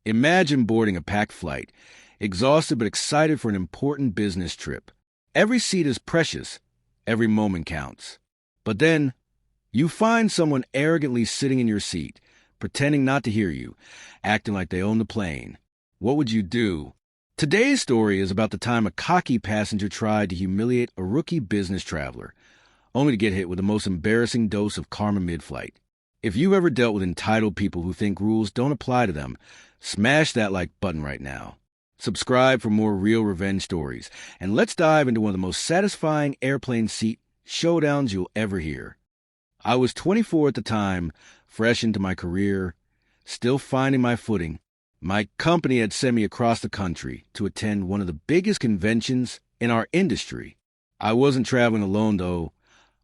Imagine boarding a packed flight, exhausted but excited for an important business trip. Every seat is precious, every moment counts. But then, you find someone arrogantly sitting in your seat, pretending not to hear you, acting like they own the plane. What would you do? Today's story is about the time a cocky passenger tried to humiliate a rookie business traveler, only to get hit with the most embarrassing dose of karma mid-flight. If you've ever dealt with entitled people who think rules don't apply to them, smash that like button right now. Subscribe for more real revenge stories, and let's dive into one of the most satisfying airplane seat showdowns you'll ever hear. I was 24 at the time, fresh into my career, still finding my footing. My company had sent me across the country to attend one of the biggest conventions in our industry. I wasn't traveling alone, though.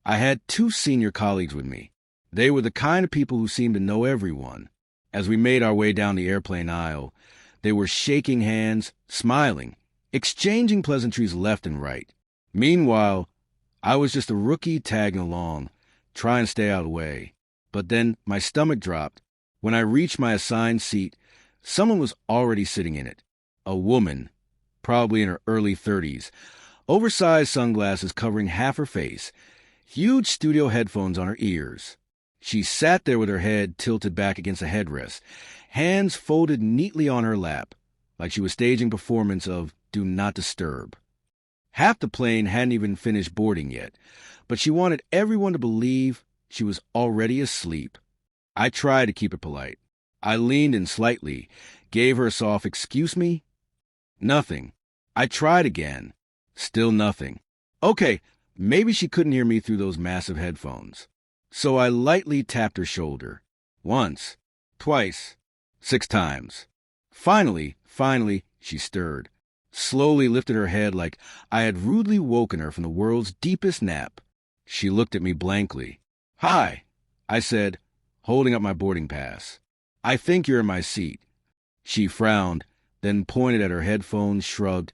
I had two senior colleagues with me. They were the kind of people who seemed to know everyone. As we made our way down the airplane aisle, they were shaking hands, smiling, exchanging pleasantries left and right. Meanwhile, I was just a rookie tagging along, trying to stay out of the way. But then my stomach dropped. When I reached my assigned seat, someone was already sitting in it. A woman, probably in her early 30s, oversized sunglasses covering half her face, huge studio headphones on her ears. She sat there with her head tilted back against a headrest, hands folded neatly on her lap, like she was staging a performance of Do Not Disturb. Half the plane hadn't even finished boarding yet, but she wanted everyone to believe she was already asleep. I tried to keep it polite. I leaned in slightly, gave her a soft "excuse me?" Nothing. I tried again. Still nothing. Okay, maybe she couldn't hear me through those massive headphones. So I lightly tapped her shoulder. Once, twice, 6 times. Finally, she stirred, slowly lifted her head like I had rudely woken her from the world's deepest nap. She looked at me blankly. "Hi," I said, holding up my boarding pass. "I think you're in my seat." She frowned, then pointed at her headphones, shrugged,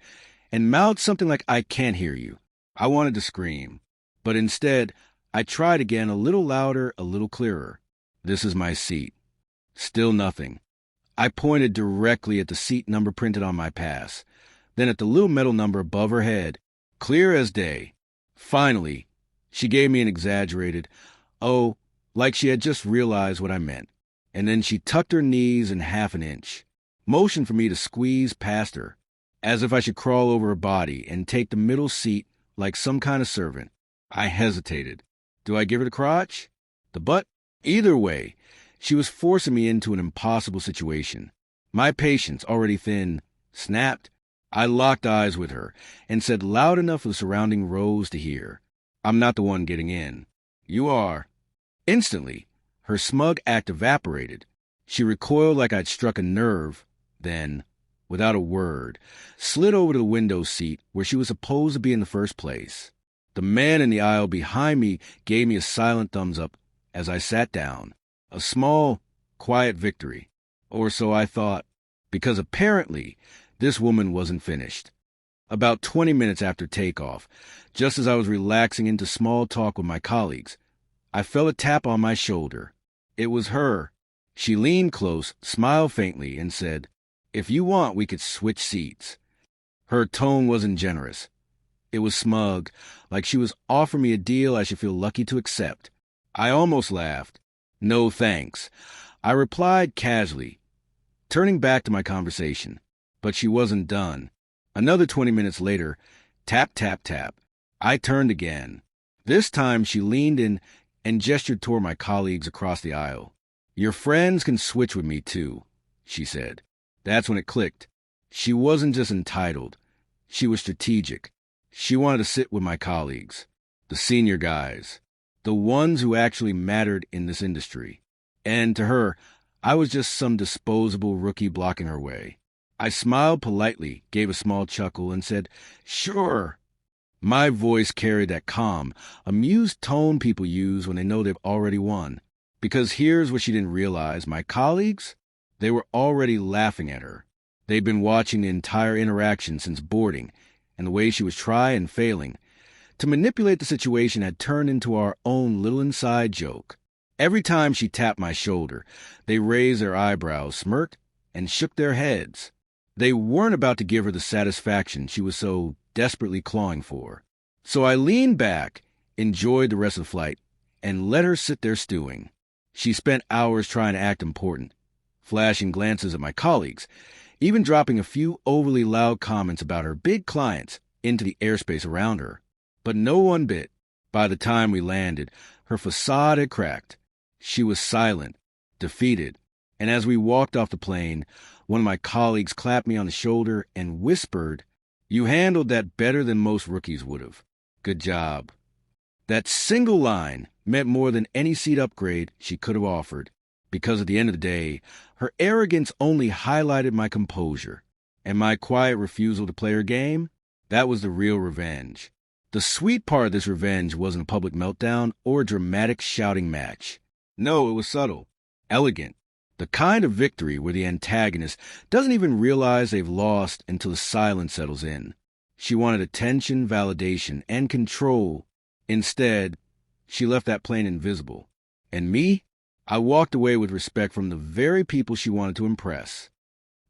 and mouthed something like, "I can't hear you." I wanted to scream, but instead, I tried again, a little louder, a little clearer. "This is my seat." Still nothing. I pointed directly at the seat number printed on my pass, then at the little metal number above her head, clear as day. Finally, she gave me an exaggerated, "Oh," like she had just realized what I meant, and then she tucked her knees in half an inch, motioned for me to squeeze past her, as if I should crawl over her body and take the middle seat like some kind of servant. I hesitated. Do I give her the crotch? The butt? Either way, she was forcing me into an impossible situation. My patience, already thin, snapped. I locked eyes with her and said loud enough for the surrounding rows to hear, "I'm not the one getting in. You are." Instantly, her smug act evaporated. She recoiled like I'd struck a nerve, then, without a word, slid over to the window seat where she was supposed to be in the first place. The man in the aisle behind me gave me a silent thumbs up as I sat down. A small, quiet victory. Or so I thought, because apparently this woman wasn't finished. About 20 minutes after takeoff, just as I was relaxing into small talk with my colleagues, I felt a tap on my shoulder. It was her. She leaned close, smiled faintly, and said, "If you want, we could switch seats." Her tone wasn't generous. It was smug, like she was offering me a deal I should feel lucky to accept. I almost laughed. "No thanks," I replied casually, turning back to my conversation. But she wasn't done. Another 20 minutes later, tap, tap, tap. I turned again. This time she leaned in and gestured toward my colleagues across the aisle. "Your friends can switch with me, too," she said. That's when it clicked. She wasn't just entitled. She was strategic. She wanted to sit with my colleagues, the senior guys, the ones who actually mattered in this industry. And to her, I was just some disposable rookie blocking her way. I smiled politely, gave a small chuckle, and said, "Sure." My voice carried that calm, amused tone people use when they know they've already won. Because here's what she didn't realize. My colleagues, they were already laughing at her. They'd been watching the entire interaction since boarding, and the way she was trying and failing to manipulate the situation had turned into our own little inside joke. Every time she tapped my shoulder, they raised their eyebrows, smirked, and shook their heads. They weren't about to give her the satisfaction she was so desperately clawing for. So I leaned back, enjoyed the rest of the flight, and let her sit there stewing. She spent hours trying to act important, flashing glances at my colleagues, even dropping a few overly loud comments about her big clients into the airspace around her. But no one bit. By the time we landed, her facade had cracked. She was silent, defeated, and as we walked off the plane, one of my colleagues clapped me on the shoulder and whispered, "You handled that better than most rookies would have. Good job." That single line meant more than any seat upgrade she could have offered, because at the end of the day, her arrogance only highlighted my composure, and my quiet refusal to play her game, that was the real revenge. The sweet part of this revenge wasn't a public meltdown or a dramatic shouting match. No, it was subtle, elegant, the kind of victory where the antagonist doesn't even realize they've lost until the silence settles in. She wanted attention, validation, and control. Instead, she left that plane invisible. And me? I walked away with respect from the very people she wanted to impress.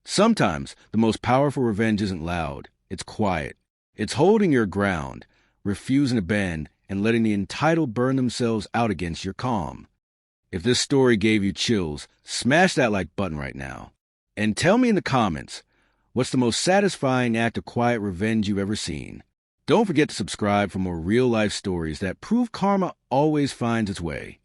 Sometimes the most powerful revenge isn't loud. It's quiet. It's holding your ground, refusing to bend, and letting the entitled burn themselves out against your calm. If this story gave you chills, smash that like button right now. And tell me in the comments, what's the most satisfying act of quiet revenge you've ever seen? Don't forget to subscribe for more real-life stories that prove karma always finds its way.